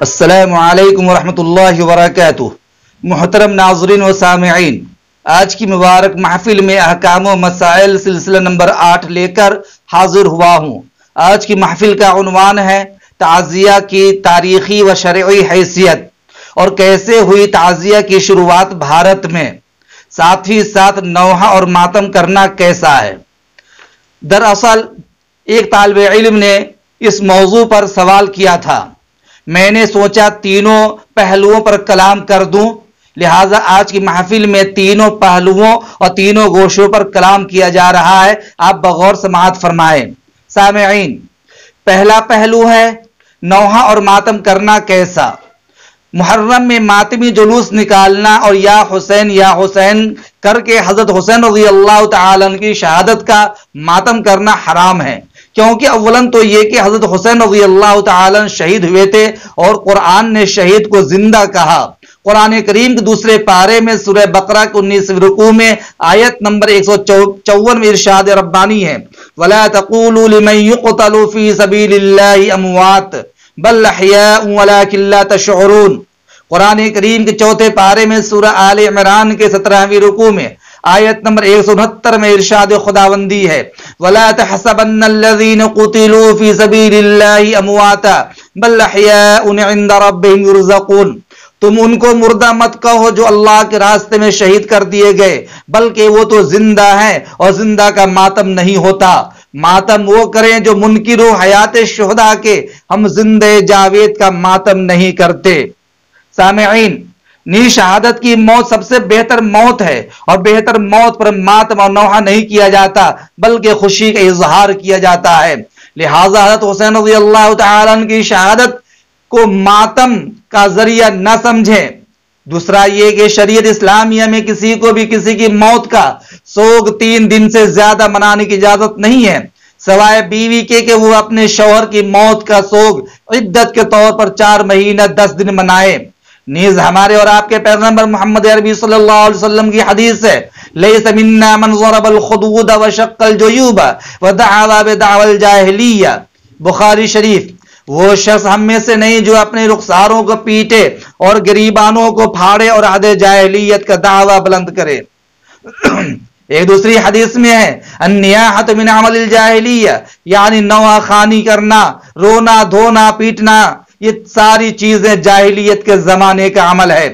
السلام علیکم ورحمۃ اللہ وبرکاتہ۔ محترم ناظرین و سامعین، آج کی مبارک محفل میں احکام و مسائل سلسلہ نمبر 8 لے کر حاضر ہوا ہوں۔ آج کی محفل کا عنوان ہے تعزیہ کی تاریخی و شرعی حیثیت اور کیسے ہوئی تعزیہ کی شروعات بھارت میں، ساتھ ہی ساتھ نوحہ اور ماتم کرنا کیسا ہے۔ دراصل ایک طالب علم نے اس موضوع پر سوال کیا تھا، میں نے سوچا تینوں پہلوؤں پر کلام کر دوں، لہٰذا آج کی محفل میں تینوں پہلوؤں اور تینوں گوشوں پر کلام کیا جا رہا ہے، آپ بغور سماعت فرمائیں۔ سامعین، پہلا پہلو ہے نوحہ اور ماتم کرنا کیسا۔ محرم میں ماتمی جلوس نکالنا اور یا حسین کر کے حضرت حسین رضی اللہ تعالیٰ عنہ کی شہادت کا ماتم کرنا حرام ہے، کیونکہ اولاً تو یہ کہ حضرت حسین رضی اللہ تعالیٰ عنہ شہید ہوئے تھے اور قرآن نے شہید کو زندہ کہا۔ قرآن کریم کے دوسرے پارے میں سورہ بقرہ کے 19 رکوع میں آیت نمبر 154 میں ارشاد ربانی ہے، وَلَا تَقُولُوا لِمَنْ يُقْتَلُ فِي سَبِيلِ اللَّهِ أَمْوَاتٌ بَلْ أَحْيَاءٌ وَلَكِنْ لَا تَشْعُرُونَ۔ قرآن کریم کے چوتھے پارے میں سورہ آل عمران کے 17ویں رکوع میں آیت نمبر 169 میں ارشاد خداوندی ہے، وَلَا تَحْسَبَنَّ الَّذِينَ قُتِلُوا فِي سَبِيلِ اللَّهِ أَمْوَاتًا بَلْ أَحْيَاءٌ عِندَ رَبِّهِمْ يُرْزَقُونَ۔ تم ان کو مردہ مت کہو جو اللہ کے راستے میں شہید کر دیے گئے، بلکہ وہ تو زندہ ہیں اور زندہ کا ماتم نہیں ہوتا۔ ماتم وہ کریں جو منکر حیات شہداء کے، ہم زندہ جاوید کا ماتم نہیں کرتے۔ سامعین، شہادت کی موت سب سے بہتر موت ہے، اور بہتر موت پر ماتم اور نوحہ نہیں کیا جاتا بلکہ خوشی کا اظہار کیا جاتا ہے۔ لہذا حضرت حسین رضی اللہ تعالیٰ عنہ کی شہادت کو ماتم کا ذریعہ نہ سمجھیں۔ دوسرا یہ کہ شریعت اسلامیہ میں کسی کو بھی کسی کی موت کا سوگ 3 دن سے زیادہ منانے کی اجازت نہیں ہے، سوائے بیوی کے کہ وہ اپنے شوہر کی موت کا سوگ عدت کے طور پر 4 مہینہ 10 دن منائے۔ نیز ہمارے اور آپ کے پیغمبر محمد عربی صلی اللہ علیہ وسلم کی حدیث ہے، لیس منا من ضرب الخدود وشق الجیوب ودعا بدعوى الجاہلیہ، بخاری شریف۔ وہ شخص ہم میں سے نہیں جو اپنے رخساروں کو پیٹے اور گریبانوں کو پھاڑے اور عہد جاہلیت کا دعویٰ بلند کرے۔ ایک دوسری حدیث میں ہے، النیاحۃ من عمل الجاہلیہ، یعنی نوحہ خوانی کرنا، رونا دھونا پیٹنا، یہ ساری چیزیں جاہلیت کے زمانے کا عمل ہے۔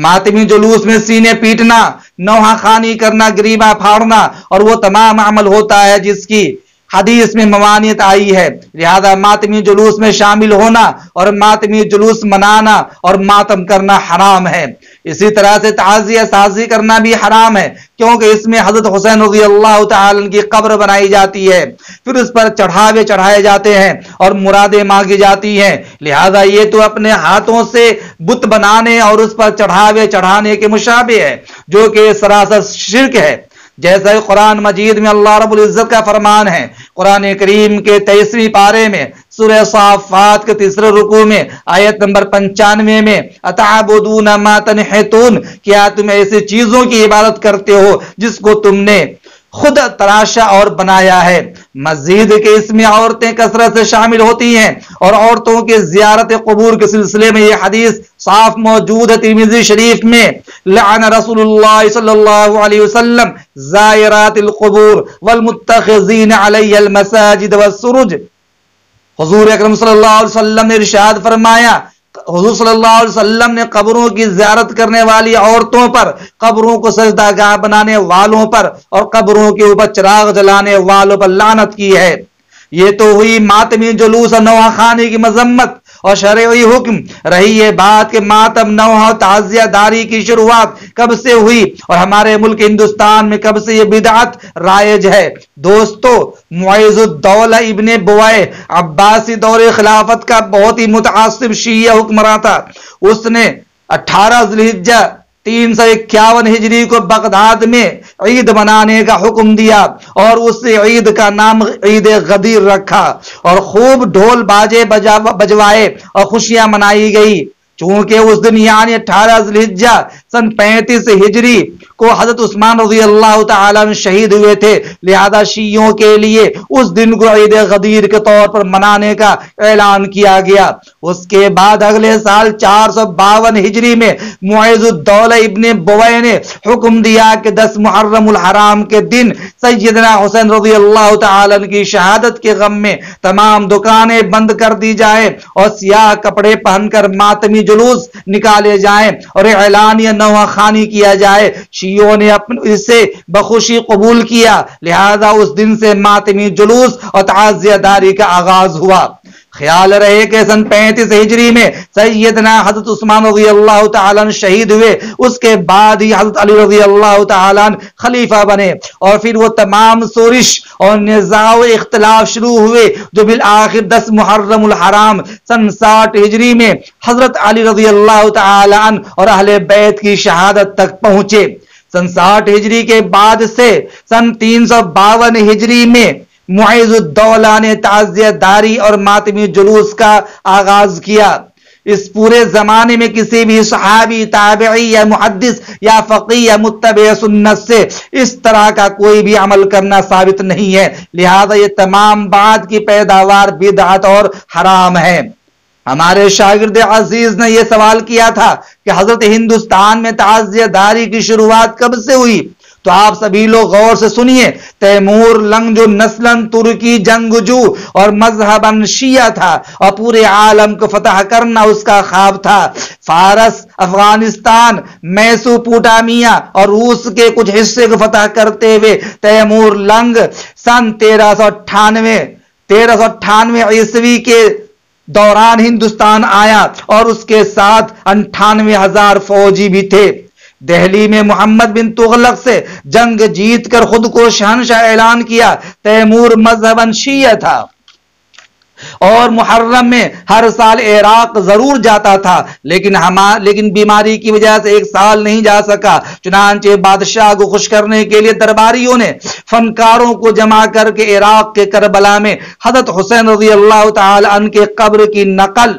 ماتمی جلوس میں سینے پیٹنا، نوحہ خوانی کرنا، گریباں پھاڑنا اور وہ تمام عمل ہوتا ہے جس کی حدیث میں ممانعت آئی ہے۔ لہذا ماتمی جلوس میں شامل ہونا اور ماتمی جلوس منانا اور ماتم کرنا حرام ہے۔ اسی طرح سے تعزیہ سازی کرنا بھی حرام ہے، کیونکہ اس میں حضرت حسین رضی اللہ تعالیٰ عنہ کی قبر بنائی جاتی ہے، پھر اس پر چڑھاوے چڑھائے جاتے ہیں اور مرادیں مانگی جاتی ہیں۔ لہذا یہ تو اپنے ہاتھوں سے بت بنانے اور اس پر چڑھاوے چڑھانے کے مشابہ ہے، جو کہ سراسر شرک ہے۔ جیسا قرآن مجید میں اللہ رب العزت کا فرمان ہے، قرآن کریم کے 23ویں پارے میں سورہ صافات کے 3 رکوع میں آیت نمبر 95 میں، اتعبدون ما تنحتون، کیا تم ایسی چیزوں کی عبادت کرتے ہو جس کو تم نے خود تراشا اور بنایا ہے۔ مزید کہ اس میں عورتیں کثرت سے شامل ہوتی ہیں، اور عورتوں کے زیارت قبور کے سلسلے میں یہ حدیث صاف موجود ہے ترمذی شریف میں، لعن رسول اللہ صلی اللہ علیہ وسلم زائرات القبور والمتخذین علیہ المساجد والسرج۔ حضور اکرم صلی اللہ علیہ وسلم نے ارشاد فرمایا، حضور صلی اللہ علیہ وسلم نے قبروں کی زیارت کرنے والی عورتوں پر، قبروں کو سجدہ گاہ بنانے والوں پر اور قبروں کے اوپر چراغ جلانے والوں پر لعنت کی ہے۔ یہ تو ہوئی ماتمی جلوس اور نوحہ خوانی کی مذمت اور شرعی حکم۔ رہی یہ بات کہ ماتم، نوحہ اور تعزیہ داری کی شروعات کب سے ہوئی اور ہمارے ملک ہندوستان میں کب سے یہ بدعت رائج ہے۔ دوستو، معیز الدولہ ابن بویہ عباسی دور خلافت کا بہت ہی متعصب شیعہ حکمراں تھا۔ اس نے 18 ذی الحجہ 351 ہجری کو بغداد میں عید منانے کا حکم دیا اور اس عید کا نام عید غدیر رکھا، اور خوب ڈھول باجے بجوائے اور خوشیاں منائی گئی۔ چونکہ اس دن یعنی 18 ذی الحجہ سن 35 ہجری کو حضرت عثمان رضی اللہ تعالیٰ عنہ شہید ہوئے تھے، لہذا شیعوں کے لیے اس دن کو عید غدیر کے طور پر منانے کا اعلان کیا گیا۔ اس کے بعد اگلے سال 452 ہجری میں معیز الدولہ ابن بویہ نے حکم دیا کہ 10 محرم الحرام کے دن سیدنا حسین رضی اللہ تعالیٰ عنہ کی شہادت کے غم میں تمام دکانیں بند کر دی جائیں اور سیاہ کپڑے پہن کر ماتمی جلوس نکالے جائیں اور اعلانیہ نوحہ خوانی کیا جائے۔ شیعوں نے اسے بخوشی قبول کیا، لہذا اس دن سے ماتمی جلوس اور تعزیہ داری کا آغاز ہوا۔ خیال رہے کہ سن 35 ہجری میں سیدنا حضرت عثمان رضی اللہ تعالیٰ عنہ شہید ہوئے، اس کے بعد ہی حضرت علی رضی اللہ تعالیٰ عنہ خلیفہ بنے، اور پھر وہ تمام سورش اور نزاع و اختلاف شروع ہوئے جو بالآخر 10 محرم الحرام سن 60 ہجری میں حضرت علی رضی اللہ تعالیٰ عنہ اور اہل بیت کی شہادت تک پہنچے۔ سن 60 ہجری کے بعد سے سن 352 ہجری میں معیز الدولہ نے تعزیہ داری اور ماتمی جلوس کا آغاز کیا۔ اس پورے زمانے میں کسی بھی صحابی، تابعی یا محدث یا فقیہ یا متبع سنت سے اس طرح کا کوئی بھی عمل کرنا ثابت نہیں ہے، لہذا یہ تمام بعد کی پیداوار بدعت اور حرام ہے۔ ہمارے شاگرد عزیز نے یہ سوال کیا تھا کہ حضرت ہندوستان میں تعزیہ داری کی شروعات کب سے ہوئی؟ تو آپ سبھی لوگ غور سے سنیے۔ تیمور لنگ جو نسلاً ترکی جنگجو اور مذہباً شیعہ تھا اور پورے عالم کو فتح کرنا اس کا خواب تھا، فارس، افغانستان، میسوپوٹامیہ اور روس کے کچھ حصے کو فتح کرتے ہوئے تیمور لنگ سن 1398 عیسوی کے دوران ہندوستان آیا اور اس کے ساتھ 98,000 فوجی بھی تھے۔ دہلی میں محمد بن تغلق سے جنگ جیت کر خود کو شہنشاہ اعلان کیا۔ تیمور مذہباً شیعہ تھا اور محرم میں ہر سال عراق ضرور جاتا تھا، لیکن بیماری کی وجہ سے ایک سال نہیں جا سکا۔ چنانچہ بادشاہ کو خوش کرنے کے لیے درباریوں نے فنکاروں کو جمع کر کے عراق کے کربلا میں حضرت حسین رضی اللہ تعالی عنہ کے قبر کی نقل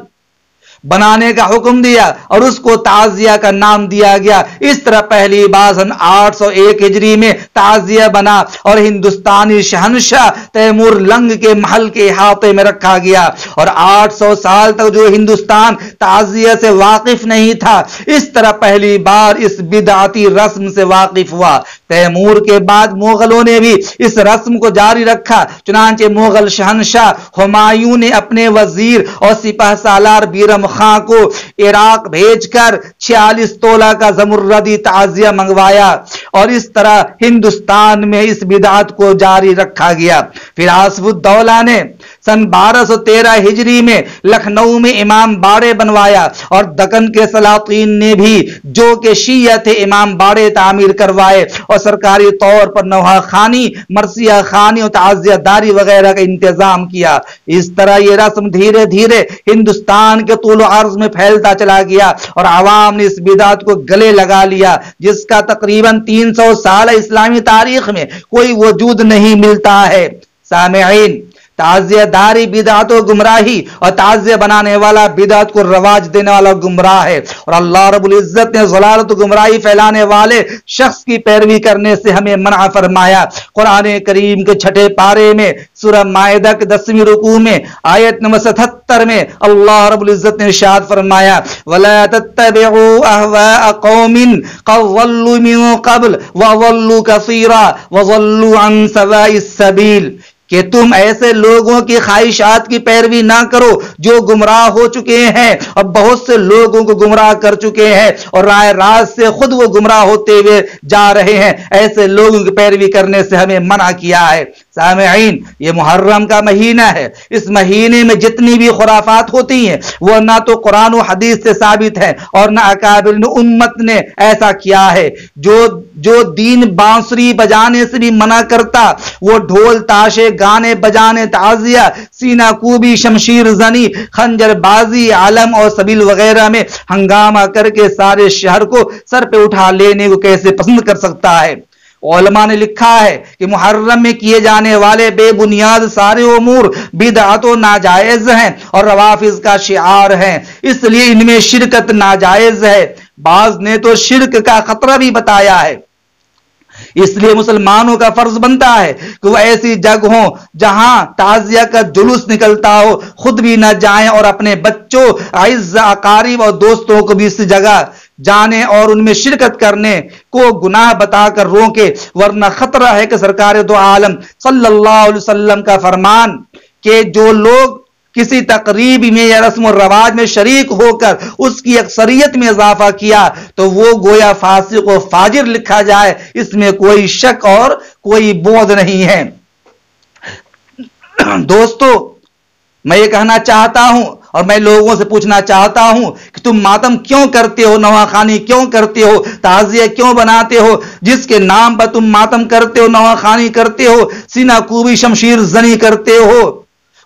بنانے کا حکم دیا اور اس کو تعزیہ کا نام دیا گیا۔ اس طرح پہلی بار سن 801 ہجری میں تعزیہ بنا اور ہندوستانی شہنشاہ تیمور لنگ کے محل کے احاطے میں رکھا گیا، اور 800 سال تک جو ہندوستان تعزیہ سے واقف نہیں تھا، اس طرح پہلی بار اس بدعتی رسم سے واقف ہوا۔ تیمور کے بعد مغلوں نے بھی اس رسم کو جاری رکھا، چنانچہ مغل شہنشاہ ہمایوں نے اپنے وزیر اور سپہ سالار بیرم خان کو عراق بھیج کر 46 تولہ کا زمردی تعزیہ منگوایا، اور اس طرح ہندوستان میں اس بدعت کو جاری رکھا گیا۔ پھر آصف الدولہ نے سن 1213 ہجری میں لکھنؤ میں امام باڑے بنوایا، اور دکن کے سلاطین نے بھی جو کہ شیعہ تھے امام باڑے تعمیر کروائے اور سرکاری طور پر نوحہ خوانی، مرثیہ خوانی اور تعزیہ داری وغیرہ کا انتظام کیا۔ اس طرح یہ رسم دھیرے دھیرے ہندوستان کے طول و عرض میں پھیلتا چلا گیا اور عوام نے اس بدعت کو گلے لگا لیا، جس کا تقریباً 300 سال اسلامی تاریخ میں کوئی وجود نہیں ملتا ہے۔ سامعین، تعزیہ داری بدعت و گمراہی اور تعزیہ بنانے والا بدعت کو رواج دینے والا گمراہ ہے، اور اللہ رب العزت نے ضلالت و گمراہی پھیلانے والے شخص کی پیروی کرنے سے ہمیں منع فرمایا۔ قرآن کریم کے 6 پارے میں سورہ مائدہ کے 10ویں رکوع میں آیت نمبر 77 میں اللہ رب العزت نے ارشاد فرمایا وَلَا تَتَّبِعُوا أَهْوَاءَ قَوْمٍ قَدْ ضَلُّوا مِن قَبْلُ وَضَلُّوا كَثِيرًا وَضَلُّوا عَن سَوَاءِ السَّبِيلِ، کہ تم ایسے لوگوں کی خواہشات کی پیروی نہ کرو جو گمراہ ہو چکے ہیں اور بہت سے لوگوں کو گمراہ کر چکے ہیں اور راہ راست سے خود وہ گمراہ ہوتے ہوئے جا رہے ہیں۔ ایسے لوگوں کی پیروی کرنے سے ہمیں منع کیا ہے۔ سامعین، یہ محرم کا مہینہ ہے، اس مہینے میں جتنی بھی خرافات ہوتی ہیں وہ نہ تو قرآن و حدیث سے ثابت ہے اور نہ اکابر امت نے ایسا کیا ہے۔ جو دین بانسری بجانے سے بھی منع کرتا، وہ ڈھول تاشے گانے بجانے، تعزیہ، سینہ کوبی، شمشیر زنی، خنجر بازی، علم اور سبیل وغیرہ میں ہنگامہ کر کے سارے شہر کو سر پہ اٹھا لینے کو کیسے پسند کر سکتا ہے؟ علماء نے لکھا ہے کہ محرم میں کیے جانے والے بے بنیاد سارے امور بدعت و ناجائز ہیں اور روافض کا شعار ہیں، اس لیے ان میں شرکت ناجائز ہے۔ بعض نے تو شرک کا خطرہ بھی بتایا ہے۔ اس لیے مسلمانوں کا فرض بنتا ہے کہ وہ ایسی جگہوں جہاں تعزیہ کا جلوس نکلتا ہو خود بھی نہ جائیں اور اپنے بچوں، اعزاء، اقارب اور دوستوں کو بھی اس جگہ جانے اور ان میں شرکت کرنے کو گناہ بتا کر روکے، ورنہ خطرہ ہے کہ سرکار دو عالم صلی اللہ علیہ وسلم کا فرمان کہ جو لوگ کسی تقریب میں یا رسم و رواج میں شریک ہو کر اس کی اکثریت میں اضافہ کیا تو وہ گویا فاسق و فاجر لکھا جائے، اس میں کوئی شک اور کوئی بعد نہیں ہے۔ دوستو، میں یہ کہنا چاہتا ہوں اور میں لوگوں سے پوچھنا چاہتا ہوں کہ تم ماتم کیوں کرتے ہو، نواخوانی کیوں کرتے ہو، تعزیہ کیوں بناتے ہو؟ جس کے نام پر تم ماتم کرتے ہو، نواخوانی کرتے ہو، سینہ کوبی، شمشیر زنی کرتے ہو،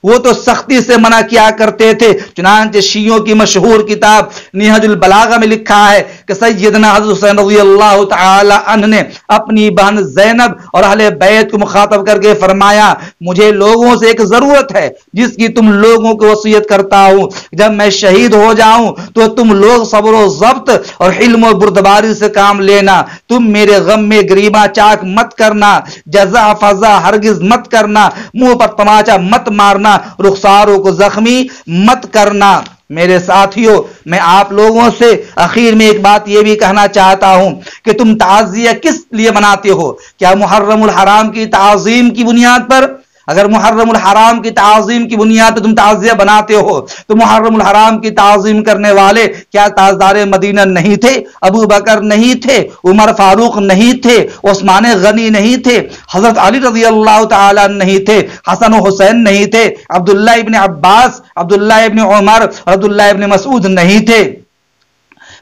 وہ تو سختی سے منع کیا کرتے تھے۔ چنانچہ شیعوں کی مشہور کتاب نہج البلاغہ میں لکھا ہے کہ سیدنا حضرت حسین رضی اللہ تعالی عنہ نے اپنی بہن زینب اور اہل بیت کو مخاطب کر کے فرمایا، مجھے لوگوں سے ایک ضرورت ہے جس کی تم لوگوں کو وصیت کرتا ہوں، جب میں شہید ہو جاؤں تو تم لوگ صبر و ضبط اور حلم و بردباری سے کام لینا، تم میرے غم میں گریباں چاک مت کرنا، جزا فضا ہرگز مت کرنا، منہ پر تماچا مت مارنا، رخساروں کو زخمی مت کرنا۔ میرے ساتھیوں، میں آپ لوگوں سے اخیر میں ایک بات یہ بھی کہنا چاہتا ہوں کہ تم تعزیہ کس لیے مناتے ہو؟ کیا محرم الحرام کی تعظیم کی بنیاد پر؟ اگر محرم الحرام کی تعظیم کی بنیاد پر تم تعزیہ بناتے ہو تو محرم الحرام کی تعظیم کرنے والے کیا تاجدار مدینہ نہیں تھے؟ ابو بکر نہیں تھے؟ عمر فاروق نہیں تھے؟ عثمان غنی نہیں تھے؟ حضرت علی رضی اللہ تعالی نہیں تھے؟ حسن و حسین نہیں تھے؟ عبداللہ ابن عباس، عبداللہ ابن عمر اور عبداللہ ابن مسعود نہیں تھے؟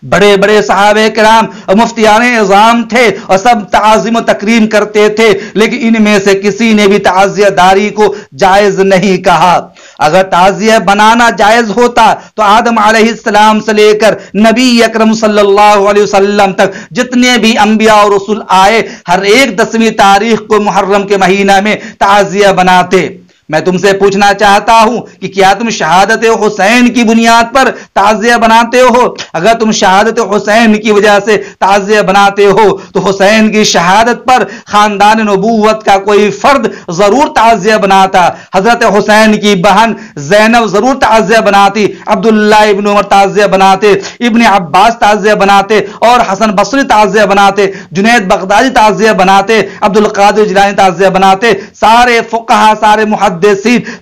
بڑے بڑے صحابہ کرام اور مفتیان اعظام تھے اور سب تعظیم و تکریم کرتے تھے، لیکن ان میں سے کسی نے بھی تعزیہ داری کو جائز نہیں کہا۔ اگر تعزیہ بنانا جائز ہوتا تو آدم علیہ السلام سے لے کر نبی اکرم صلی اللہ علیہ وسلم تک جتنے بھی انبیاء اور رسول آئے، ہر ایک 10ویں تاریخ کو محرم کے مہینہ میں تعزیہ بناتے۔ میں تم سے پوچھنا چاہتا ہوں کہ کیا تم شہادت حسین کی بنیاد پر تعزیہ بناتے ہو؟ اگر تم شہادت حسین کی وجہ سے تعزیہ بناتے ہو تو حسین کی شہادت پر خاندان نبوت کا کوئی فرد ضرور تعزیہ بناتا۔ حضرت حسین کی بہن زینب ضرور تعزیہ بناتی، عبداللہ ابن عمر تعزیہ بناتے، ابن عباس تعزیہ بناتے، اور حسن بصری تعزیہ بناتے، جنید بغدادی تعزیہ بناتے، عبد القادر جیلانی تعزیہ بناتے، سارے فقہا، سارے محدثین،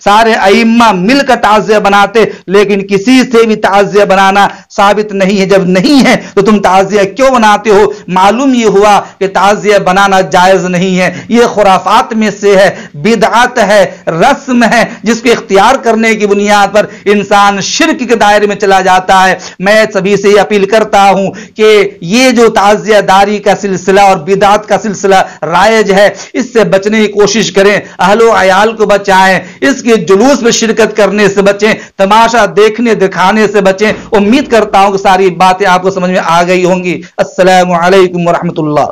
سارے ائمہ مل کر تعزیہ بناتے، لیکن کسی سے بھی تعزیہ بنانا ثابت نہیں ہے۔ جب نہیں ہے تو تم تعزیہ کیوں بناتے ہو؟ معلوم یہ ہوا کہ تعزیہ بنانا جائز نہیں ہے، یہ خرافات میں سے ہے، بدعت ہے، رسم ہے جس کو اختیار کرنے کی بنیاد پر انسان شرک کے دائرے میں چلا جاتا ہے۔ میں سبھی سے یہ اپیل کرتا ہوں کہ یہ جو تعزیہ داری کا سلسلہ اور بدعت کا سلسلہ رائج ہے، اس سے بچنے کی کوشش کریں، اہل و عیال کو بچائیں، اس کے جلوس میں شرکت کرنے سے بچیں، تماشا دیکھنے دکھانے سے بچیں۔ امید کرتا ہوں کہ ساری باتیں آپ کو سمجھ میں آ گئی ہوں گی۔ السلام علیکم ورحمۃ اللہ۔